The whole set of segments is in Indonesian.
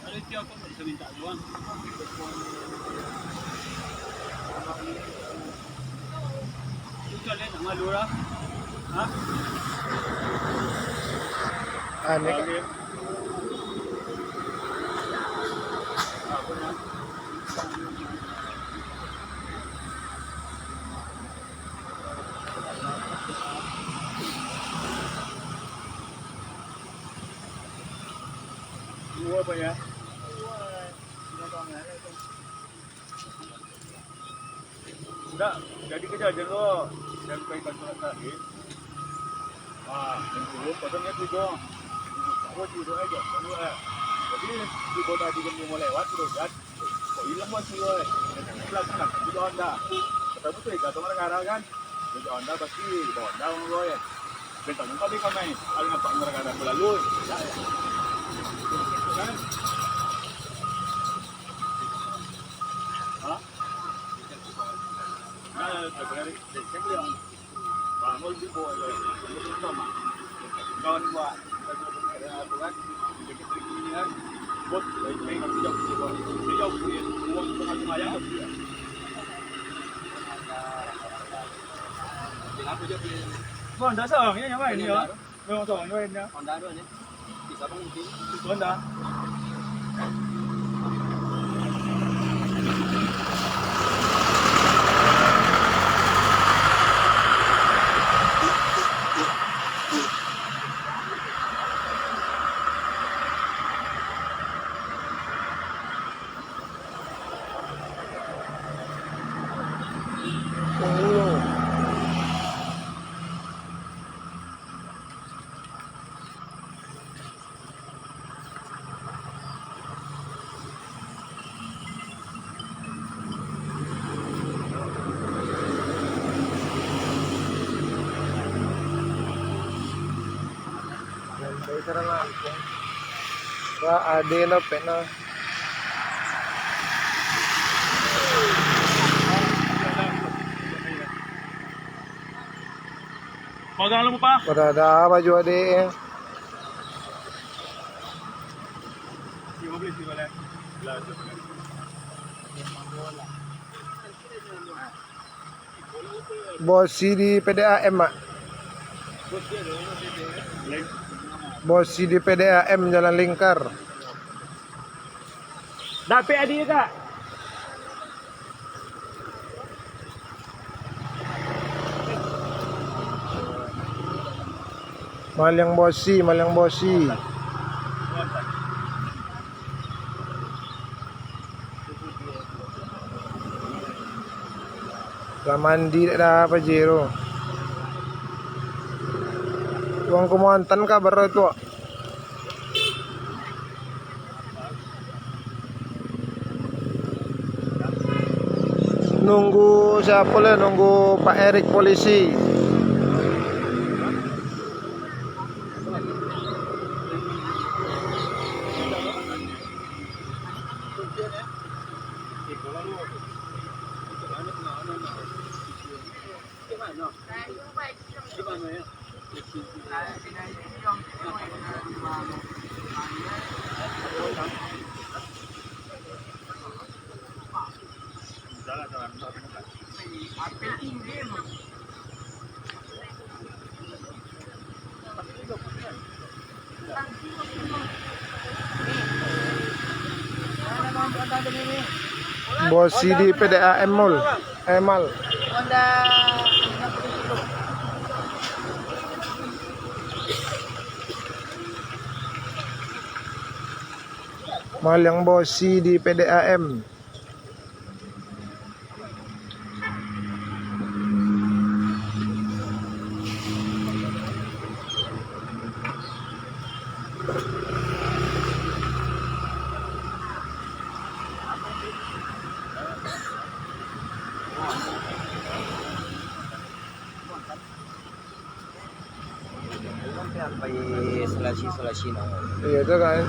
Ada tiap pun bisa minta doang. Itu lihat nama Lura. Hah? Aneh kan? Dua apa ya? Enggak, jadi kejadian lo yang kaitan surat tadi. Yang dulu potongnya tidur. Aku tidur aja, lalu jadi di boda di jam mau lewat terus kan. Kok hilang masih lo? Belakang, tidur anda. Ketemu tuh jatuh mereka kan. Tidur anda pasti bawa anda lo ya. Bentang kami kami, kali nampak mereka ada lalu. Kan? Hah? Sebenarnya saya bilang, bangun di bawah itu sama. Kawan buat, ada aturan, sedikit ini kan, bot, baik-baik nanti jauh punya, uang tengah lumayan. Aku jadi, Honda seorang yang main ni ya, memang seorang yang main ya. Honda dua ni, bisa pun mungkin. Honda. Cara langsung. Wah, ade na pena. Pegang lu pa. Pada baju ade. Bos di PDAM, Mak. Bos di PDAM Jalan Lingkar. Dapat adik kak. Malang Bosi, Malang Bosi. Mandi dah Pajero. Uang kumuantan ka baru itu. Nunggu siapa lah? Nunggu Pak Erik polisi. Bos di PDAM Mall. Emal. Malang Bosi di PDAM. Sampai selasi nang. Iya itu kan.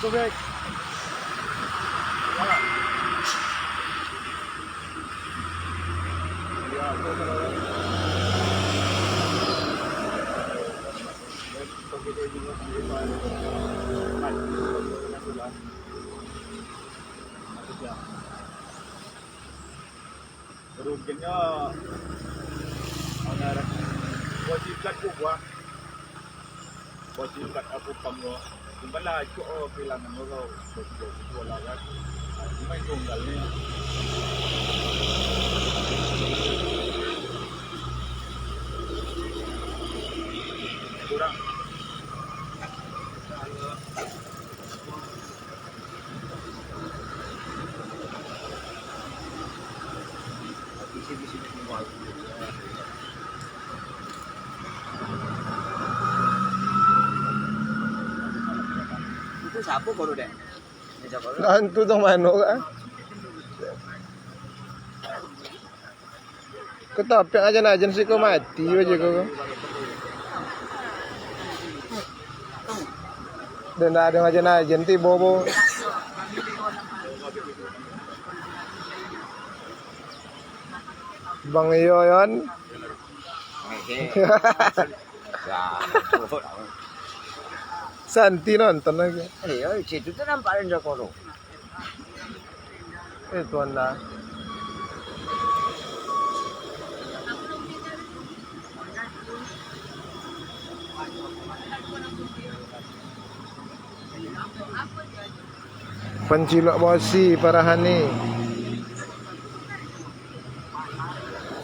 sobek. Jalan. Ya, kerugiannya anggaran wajibkan gua wajibkan aku panggo kembali itu kehilangan lo begitu lawan main tunggalnya kurang bisik-bisik semua. Itu siapa baru deh? Hantu tong manok kan. Ketopeng aja sih kau mati aja kau. Dan ada aja ti bobo. Bang Yoyon. Santi nonton lagi. Situ tuh nampakin Joko. Tuan lah. Pencilok bosi Parahani.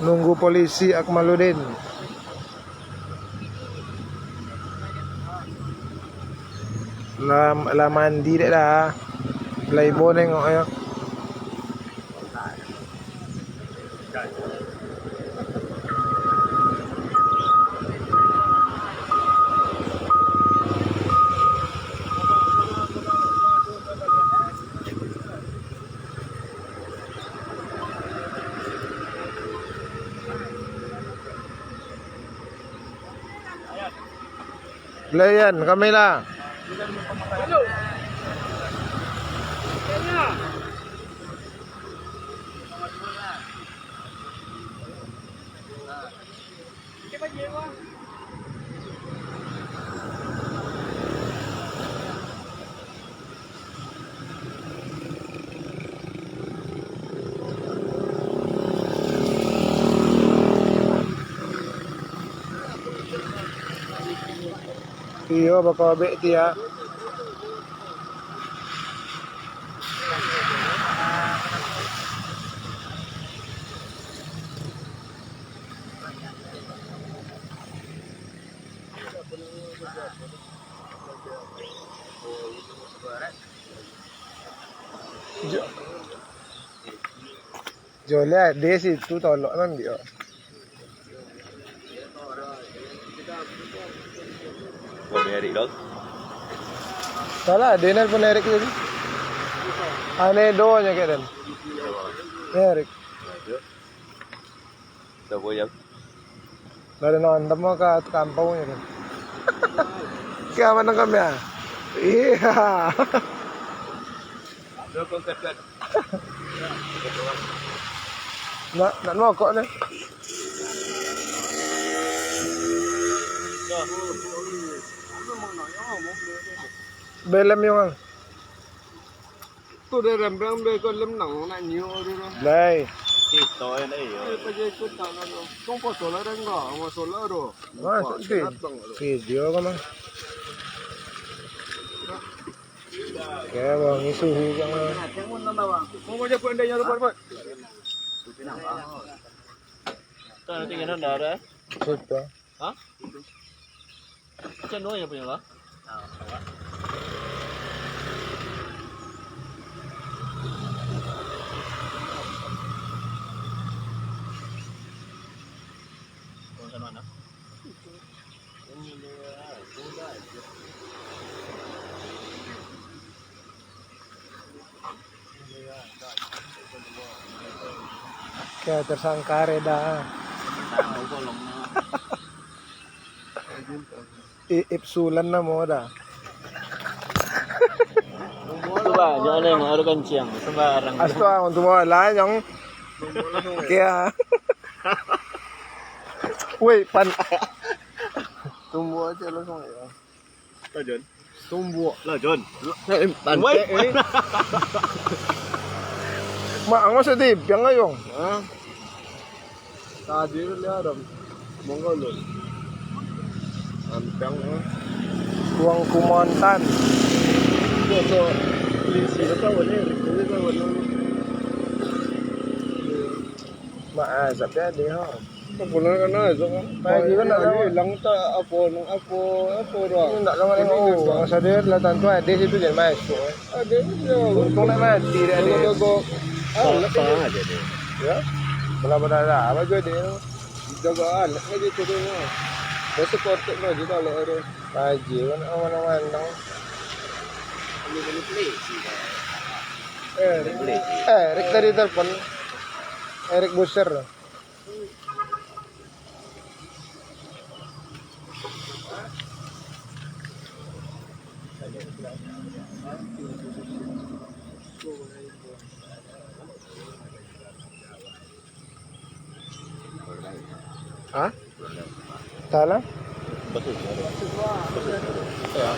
Nunggu polisi Akmaluddin. Lah mandi dek dah. Playbo nengok ya. Layan, Kamila. Iyo baka be dia. Jolnya dia situ tolok kan dia. Erik dong. Salah, dia nelpon Erik tadi. Aneh doanya kayak dan. Erik. Đâu có giống. Dari nonton mau ke kampungnya kan. Kaya mana kami ya? Iya. Đâu có cất. Nak mau kok nih. Belem yung ang. Tôi đây làm răng đây con lâm nặng này nhiều rồi đó. Lai. Cái tối này Bây giờ tôi tạo nó không có số lá đen đỏ mà số lá đồ. Video ka man. Kaya bang isuhu ka man. Mau aja pun dia nyala buat. Tahu tinggal nanda ada. Sudah. Hah? Macam mana punya lah? Kawasan mana? Kaya tersangka reda. Tahu kolong. Iipsulan na mo da. Coba, jangan yang ada kencing, sembarang. Asto ang tumawala yung kaya wait pan tumbo aja langsung ya Lah Jon. Tumbuh. Lah Jon. Pantai ini. ang masa dib yang ngayong Ah. Tadi lihat dong. Mongolon. Antang. kuang kumontan So, polisi itu wala, itu wala. maasap ya di ho Pulang ka na, so kan. Pwede ka na lang. Lang ta apo nung apo ro. hindi naman yung ang sa dir la tanto di situ jan maestro Ada yo. kung na mas tira di Go. Ah, Parang aja deh. ya bala apa juga di jagaan, lagi dito din na. Basta porte mo dito ala ere. paji kan awan-awan nang Erik tadi telepon Erik Busser Hah? Salah? Betul. Ya.